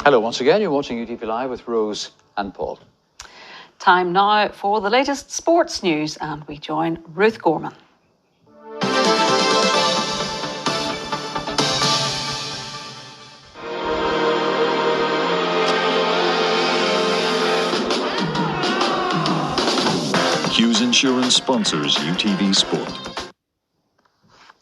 Hello once again, you're watching U.T.V Live with Rose and Paul. Time now for the latest sports news, and we join Ruth Gorman. Hughes Insurance sponsors U.T.V Sport.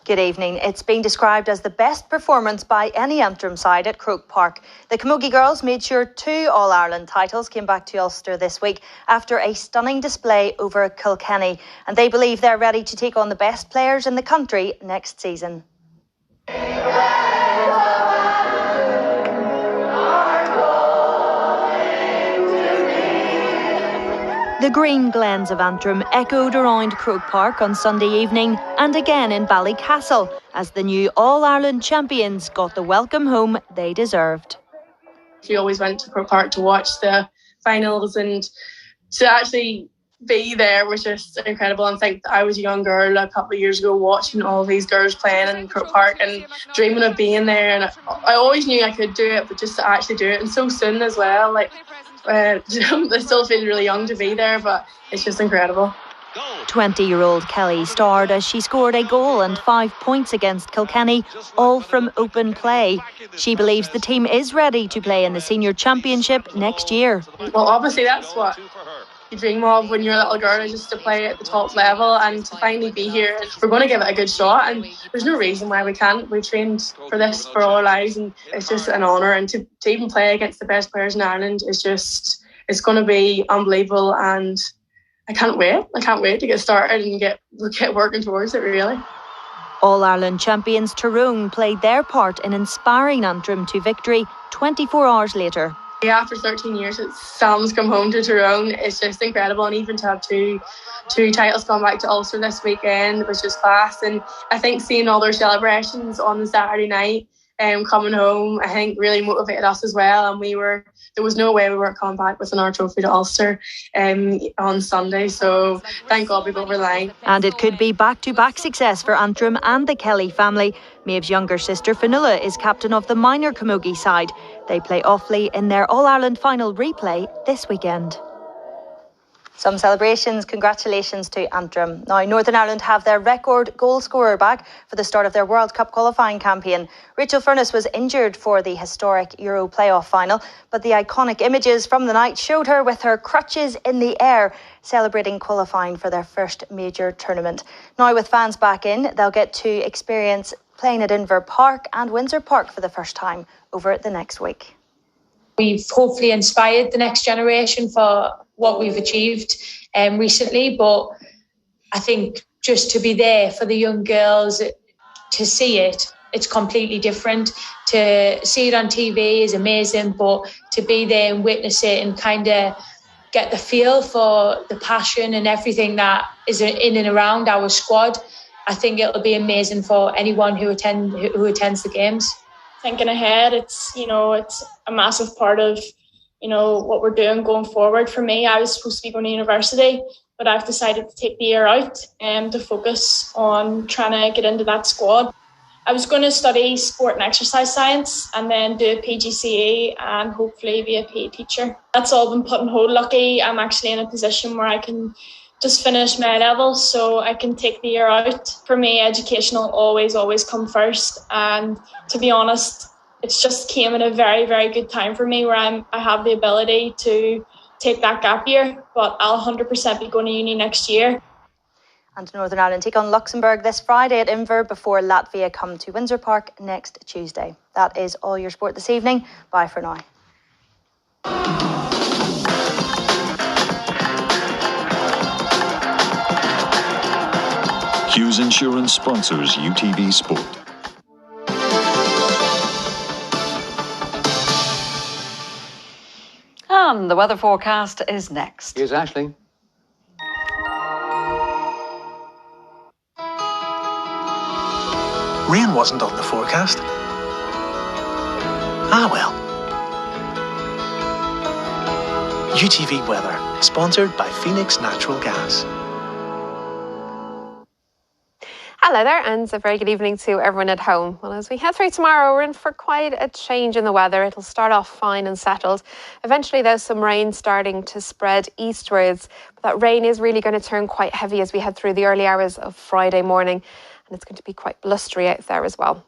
Good evening. It's been described as the best performance by any Antrim side at Croke Park. The Camogie girls made sure 2 All-Ireland titles came back to Ulster this week after a stunning display over Kilkenny, and they believe they're ready to take on the best players in the country next season. The green glens of Antrim echoed around Croke Park on Sunday evening and again in Ballycastle as the new All-Ireland champions got the welcome home they deserved. We always went to Croke Park to watch the finals, and to actually be there was just incredible. And I think I was a young girl a couple of years ago watching all these girls playing in Croke Park and dreaming of being there, and I always knew I could do it, but just to actually do it and so soon as well, I still feel really young to be there, but it's just incredible. 20-year-old Kelly starred as she scored a goal and 5 points against Kilkenny, all from open play. She believes the team is ready to play in the senior championship next year. Well, obviously that's what you dream of when you're a little girl, is just to play at the top level, and to finally be here. We're going to give it a good shot, and there's no reason why we can't. We've trained for this for all our lives, and it's just an honour. And to even play against the best players in Ireland is just, it's going to be unbelievable, and I can't wait. I can't wait to get started and get working towards it, really. All-Ireland champions Tyrone played their part in inspiring Antrim to victory 24 hours later. After 13 years, Sam's come home to Tyrone. It's just incredible, and even to have two titles come back to Ulster this weekend was just class. And I think seeing all their celebrations on the Saturday night, coming home, I think really motivated us as well. And there was no way we weren't coming back with another trophy to Ulster on Sunday. So thank God we got over the line. And it could be back-to-back success for Antrim and the Kelly family. Maeve's younger sister Fionnuala is captain of the minor Camogie side. They play Offaly in their All-Ireland final replay this weekend. Some celebrations, congratulations to Antrim. Now, Northern Ireland have their record goal scorer back for the start of their World Cup qualifying campaign. Rachel Furness was injured for the historic Euro playoff final, but the iconic images from the night showed her with her crutches in the air, celebrating qualifying for their first major tournament. Now, with fans back in, they'll get to experience playing at Inver Park and Windsor Park for the first time over the next week. We've hopefully inspired the next generation for what we've achieved recently, but I think just to be there for the young girls, to see it, it's completely different. To see it on TV is amazing, but to be there and witness it and kind of get the feel for the passion and everything that is in and around our squad, I think it'll be amazing for anyone who attends the games. Thinking ahead, it's a massive part of what we're doing going forward. For me, I was supposed to be going to university, but I've decided to take the year out to focus on trying to get into that squad. I was going to study sport and exercise science and then do a PGCE and hopefully be a PE teacher. That's all been put on hold. Lucky I'm actually in a position where I can just finish my levels, so I can take the year out. For me, education will always come first, and to be honest, it's just came at a very, very good time for me where I have the ability to take that gap year, but I'll 100% be going to uni next year. And Northern Ireland take on Luxembourg this Friday at Inver before Latvia come to Windsor Park next Tuesday. That is all your sport this evening. Bye for now. Hughes Insurance sponsors U.T.V Sport. And the weather forecast is next. Here's Ashley. Rain wasn't on the forecast. Ah well. U.T.V weather, sponsored by Phoenix Natural Gas. Hello there, and a very good evening to everyone at home. Well, as we head through tomorrow, we're in for quite a change in the weather. It'll start off fine and settled. Eventually, there's some rain starting to spread eastwards. But that rain is really going to turn quite heavy as we head through the early hours of Friday morning. And it's going to be quite blustery out there as well.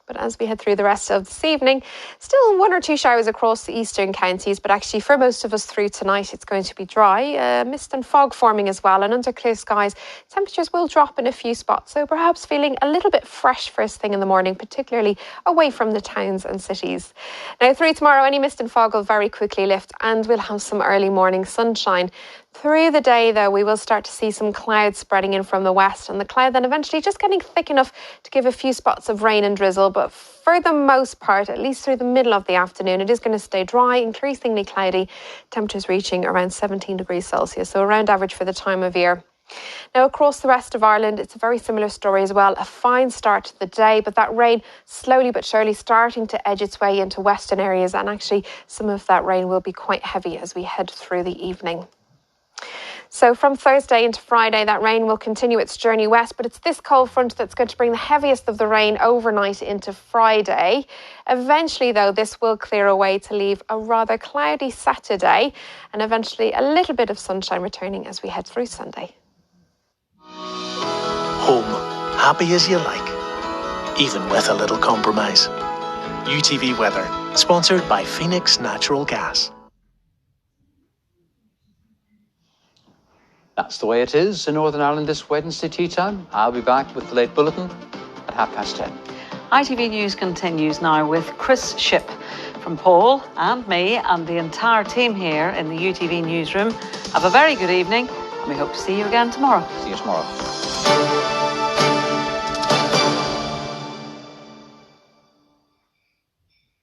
But as we head through the rest of this evening, still 1 or 2 showers across the eastern counties. But actually, for most of us through tonight, it's going to be dry. Mist and fog forming as well. And under clear skies, temperatures will drop in a few spots. So perhaps feeling a little bit fresh first thing in the morning, particularly away from the towns and cities. Now, through tomorrow, any mist and fog will very quickly lift and we'll have some early morning sunshine. Through the day, though, we will start to see some clouds spreading in from the west, and the cloud then eventually just getting thick enough to give a few spots of rain and drizzle. But for the most part, at least through the middle of the afternoon, it is going to stay dry, increasingly cloudy, temperatures reaching around 17 degrees Celsius, so around average for the time of year. Now, across the rest of Ireland, it's a very similar story as well. A fine start to the day, but that rain slowly but surely starting to edge its way into western areas, and actually some of that rain will be quite heavy as we head through the evening. So from Thursday into Friday, that rain will continue its journey west, but it's this cold front that's going to bring the heaviest of the rain overnight into Friday. Eventually, though, this will clear away to leave a rather cloudy Saturday, and eventually a little bit of sunshine returning as we head through Sunday. Home, happy as you like, even with a little compromise. U.T.V weather, sponsored by Phoenix Natural Gas. That's the way it is in Northern Ireland this Wednesday tea time. I'll be back with the late bulletin at 10:30. ITV News continues now with Chris Shipp. From Paul and me and the entire team here in the U.T.V newsroom, have a very good evening and we hope to see you again tomorrow. See you tomorrow.